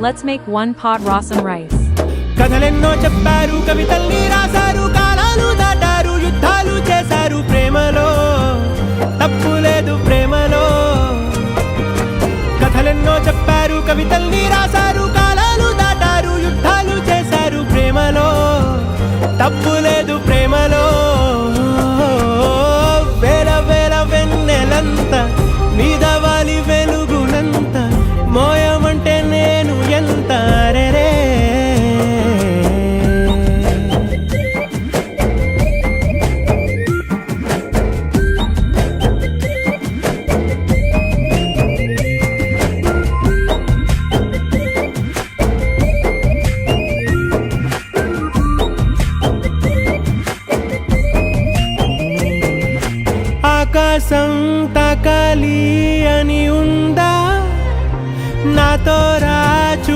Let's make one pot rasam rice. కథలెన్నో చెప్పారు, కవితల్ని రాశారు, కాలాలు దాటారు, యుద్ధాలు చేశారు ప్రేమలో, తప్పు లేదు ప్రేమలో. కథలెన్నో చెప్పారు, కవితల్ని రాశారు, కాలాలు దాటారు, యుద్ధాలు చేశారు ప్రేమలో, తప్పు లేదు ప్రేమలో. వేల వేల వెన్నెలంత మీద వాలి వెలుగునంత మోయమంటే నేను ఎంత రే. ఆకాశం తాకాలి అని ఉందా నాతో రా.